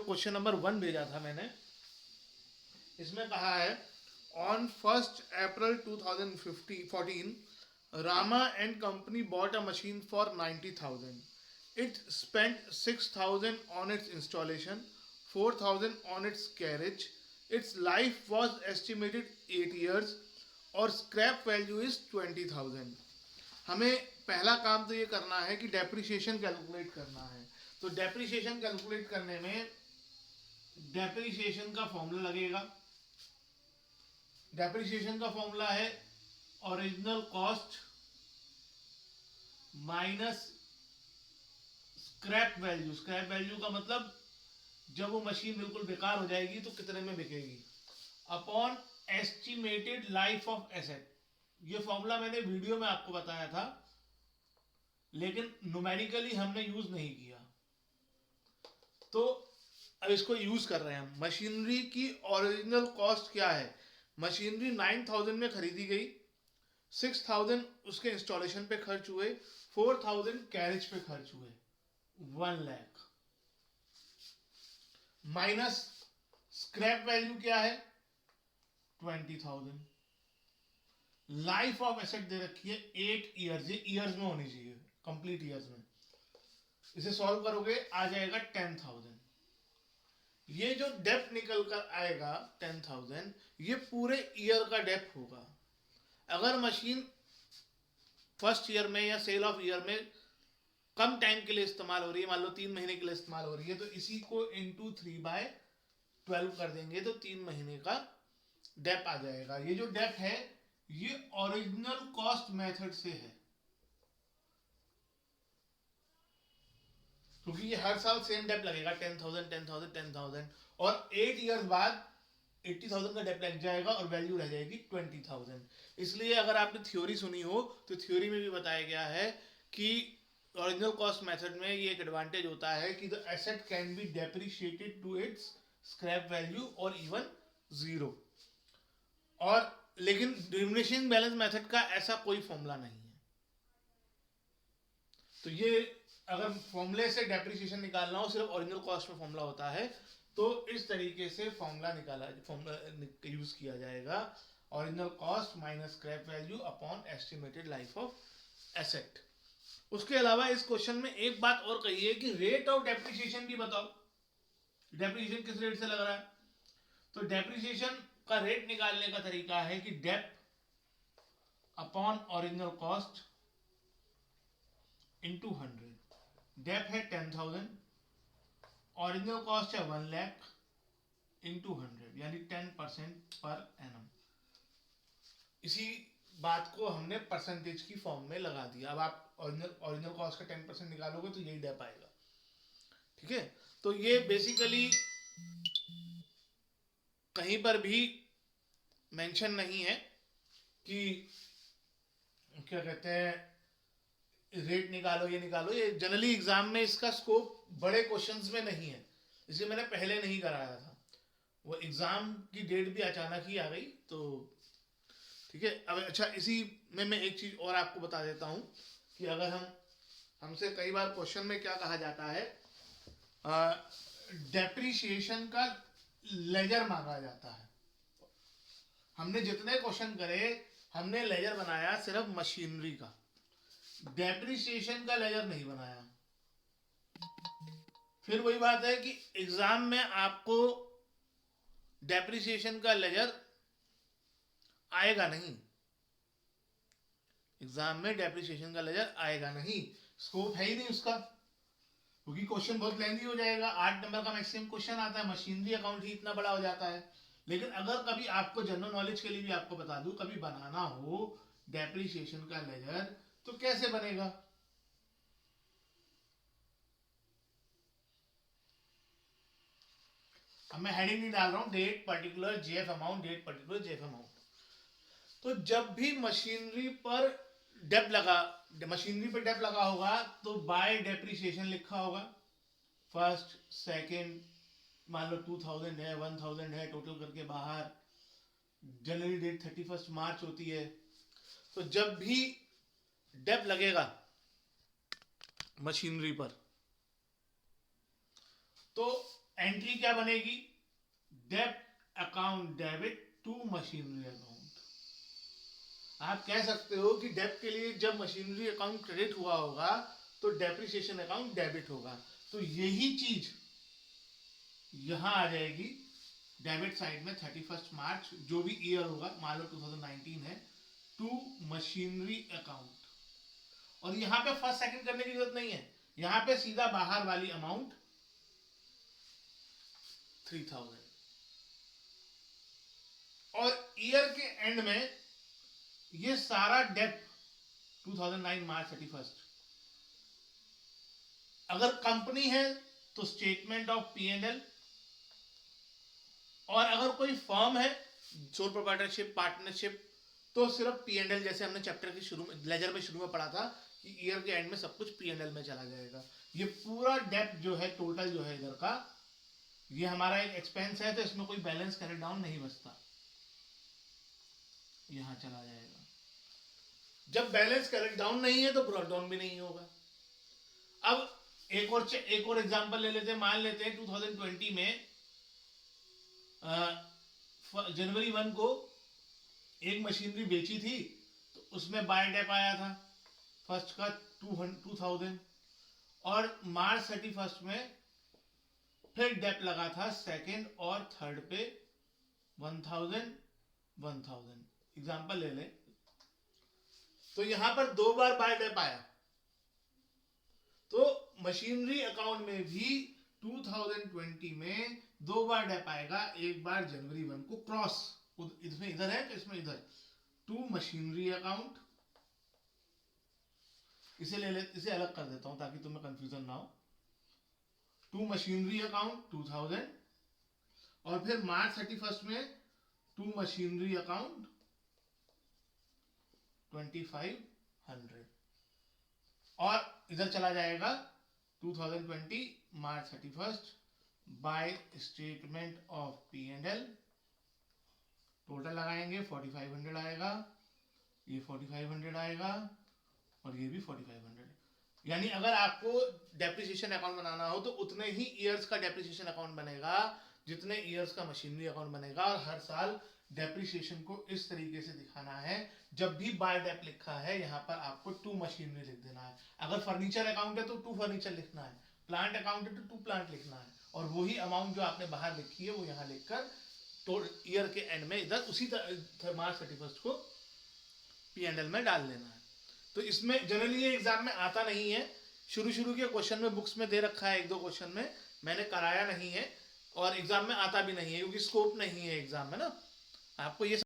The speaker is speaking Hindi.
क्वेश्चन नंबर 1 भेजा था मैंने, इसमें कहा है on 1st April 2014 Rama and company bought a machine for 90,000. It spent 6,000 on its installation, 4,000 on its carriage. Its life was estimated 8 years और scrap value is 20,000. हमें पहला काम तो ये करना है कि डेप्रिसिएशन कैलकुलेट करना है। तो डेप्रिसिएशन कैलकुलेट करने में डेप्रिसिएशन का फॉर्मूला लगेगा। डेप्रिसिएशन का फॉर्मूला है original cost minus scrap value. Scrap value का मतलब जब वो मशीन बिल्कुल बेकार हो जाएगी तो कितने में बिकेगी, upon estimated life of asset. ये फॉर्मूला मैंने वीडियो में आपको बताया था, लेकिन न्यूमेरिकली हमने यूज नहीं किया, तो अब इसको यूज कर रहे हैं हम। मशीनरी की ओरिजिनल कॉस्ट क्या है? मशीनरी 9,000 में खरीदी गई, 6,000 उसके इंस्टॉलेशन पे खर्च हुए, 4,000 कैरेज पे खर्च हुए, 1 लाख माइनस स्क्रैप वैल्यू क्या है 20,000। लाइफ ऑफ एसेट दे रखी है 8 ईयर्स, ये ईयर्स में होनी चाहिए, कंप्लीट ईयर्स में। इसे सॉल्व करोगे आ जाएगा 10,000। ये जो डेप्थ निकल कर आएगा 10,000, ये पूरे ईयर का डेप्थ होगा। अगर मशीन फर्स्ट ईयर में या सेल ऑफ ईयर में कम टाइम के लिए इस्तेमाल हो रही है, मान लो 3 महीने के लिए इस्तेमाल हो रही है, तो इसी को इंटू 3/12 कर देंगे तो 3 महीने का डेप्थ आ जाएगा। ये जो डेप्थ है ये ओरिजिनल कॉस्ट मेथड से है, क्योंकि ये हर साल सेम डेप्थ लगेगा 10,000 10,000 10,000 और 8 ईयर्स बाद 80,000 का डेप्थ लग जाएगा और वैल्यू रह जाएगी 20,000। इसलिए अगर आपने थ्योरी सुनी हो तो थ्योरी में भी बताया गया है कि ओरिजिनल कॉस्ट मेथड में ये एक एडवांटेज होता है कि the asset can be depreciated to its scrap value और इवन 0। और लेकिन डिमिनिशिंग बैलेंस मेथड का ऐसा कोई फॉर्मूला नहीं है। तो ये अगर फॉर्मूले से डेप्रिसिएशन निकालना हो, सिर्फ ओरिजिनल कॉस्ट में फॉर्मूला होता है, तो इस तरीके से फॉर्मूला यूज किया जाएगा, original cost minus scrap value upon estimated life of asset. उसके अलावा इस क्वेश्चन में एक बात और कही है कि रेट ऑफ डेप्रिसिएशन भी बताओ, डेप्रिसिएशन किस रेट से लग रहा है। तो डेप्रिसिएशन का रेट निकालने का तरीका है कि depth upon original cost into 100। Depth है 10,000, ओरिजिनल कॉस्ट है 1 लाख इंटू 100, यानी 10% पर एनम। इसी बात को हमने परसेंटेज की फॉर्म में लगा दिया। अब आप ओरिजिनल कॉस्ट का 10% निकालोगे तो यही डेप्थ आएगा, ठीक है। तो ये बेसिकली कहीं पर भी मेंशन नहीं है कि क्या कहते हैं रेट निकालो ये निकालो। ये जनरली एग्जाम में इसका स्कोप बड़े क्वेश्चंस में नहीं है, इसलिए मैंने पहले नहीं कराया था। वो एग्जाम की डेट भी अचानक ही आ गई, तो ठीक है। अब अच्छा, इसी में मैं एक चीज और आपको बता देता हूं कि अगर हमसे कई बार क्वेश्चन में क्या कहा जाता है, डेप्रिसिएशन का लेजर मांगा जाता है। हमने जितने क्वेश्चन करे हमने लेजर बनाया सिर्फ मशीनरी का, डेप्रिसिएशन का लेजर नहीं बनाया। फिर वही बात है कि एग्जाम में आपको डेप्रिसिएशन का लेजर आएगा नहीं, एग्जाम में डेप्रिसिएशन का लेजर आएगा नहीं, स्कोप है ही नहीं उसका, क्योंकि क्वेश्चन बहुत लेंथी हो जाएगा। 8 नंबर का मैक्सिमम क्वेश्चन आता है, मशीनरी अकाउंट ही इतना बड़ा हो जाता है। लेकिन अगर कभी आपको जनरल नॉलेज के लिए भी आपको बता दूं, कभी बनाना हो डेप्रिसिएशन का लेजर तो कैसे बनेगा। अब मैं हेडिंग नहीं डाल रहा हूं, that particular J F amount, that particular J F amount. तो जब भी मशीनरी पर डेप्थ लगा होगा तो बाय डेप्रिसिएशन लिखा होगा। फर्स्ट सेकंड, मान लो 2,000 है, 1,000 है, टोटल करके बाहर। जनरली डेट 31 मार्च होती है। तो जब भी डेप्थ लगेगा मशीनरी पर तो एंट्री क्या बनेगी, डेब्ट account debit to machinery account. आप कह सकते हो कि डेब्ट के लिए जब मशीनरी अकाउंट क्रेडिट हुआ होगा तो डेप्रिसिएशन अकाउंट डेबिट होगा, तो यही चीज यहां आ जाएगी डेबिट साइड में 31 मार्च जो भी ईयर होगा, मान लो 2019 है, टू मशीनरी अकाउंट। और यहां पे फर्स्ट सेकंड करने की जरूरत नहीं है, यहां पे सीधा बाहर वाली अमाउंट 3000। और ईयर के एंड में ये सारा डेट 2009 मार्च 31, अगर कंपनी है तो स्टेटमेंट ऑफ P&L, और अगर कोई फर्म है सोल प्रोप्राइटरशिप पार्टनरशिप तो सिर्फ P&L, जैसे हमने चैप्टर के शुरू में लेजर में शुरू में पढ़ा था कि ईयर के एंड में सब कुछ P&L में चला जाएगा। ये पूरा डेट जो है टोटल जो है इधर का, ये हमारा एक एक्सपेंस है, तो इसमें कोई बैलेंस कैरी डाउन नहीं बचता, यहां चला जाएगा। जब बैलेंस कैरी डाउन नहीं है तो ब्रॉट डाउन भी नहीं होगा। अब एक और एग्जांपल ले लेते हैं, मान लेते हैं 2020 में जनवरी 1 को एक मशीनरी बेची थी, तो उसमें बाय डेप आया था फर्स्ट का 2000, और मार्च 31 में फिर डेप लगा था सेकंड और थर्ड पे 1000 एग्जांपल ले ले, तो यहां पर 2 बार बाय डेप आया, तो मशीनरी अकाउंट में भी 2020 में 2 बार डेप आएगा, एक बार जनवरी 1 को क्रॉस, इसमें इधर है तो इसमें इधर, टू मशीनरी अकाउंट। इसे अलग कर देता हूं ताकि तुम्हें कंफ्यूजन ना हो। टू मशीनरी अकाउंट 2000, और फिर मार्च 31 में टू मशीनरी अकाउंट 2500, और इधर चला जाएगा 2020 मार्च 31 by statement of P&L, total लगाएंगे 4500 आएगा, ये 4500 आएगा, और ये भी 4500। यानी अगर आपको डेप्रिसिएशन अकाउंट बनाना हो तो उतने ही ईयर्स का डेप्रिसिएशन अकाउंट बनेगा जितने ईयर्स का मशीनरी अकाउंट बनेगा, और हर साल डेप्रिसिएशन को इस तरीके से दिखाना है। जब भी बाय डेप लिखा है यहाँ पर आपको टू मशीनरी लिख देना है, अगर फर्नीचर अकाउंट है तो टू फर्नीचर लिखना है, प्लांट अकाउंट है तो टू प्लांट लिखना है, और वही अमाउंट जो आपने बाहर लिखी है वो यहाँ लिखकर तो ईयर के एंड में इधर उसी मार्च 31 को P&L में डाल लेना है। तो इसमें जनरली ये एग्जाम में आता नहीं है, शुरू के क्वेश्चन में बुक्स में दे रखा है, 1-2 क्वेश्चन में मैंने कराया नहीं है, और एग्जाम में आता भी नहीं है क्योंकि स्कोप नहीं है एग्जाम में ना, आपको ये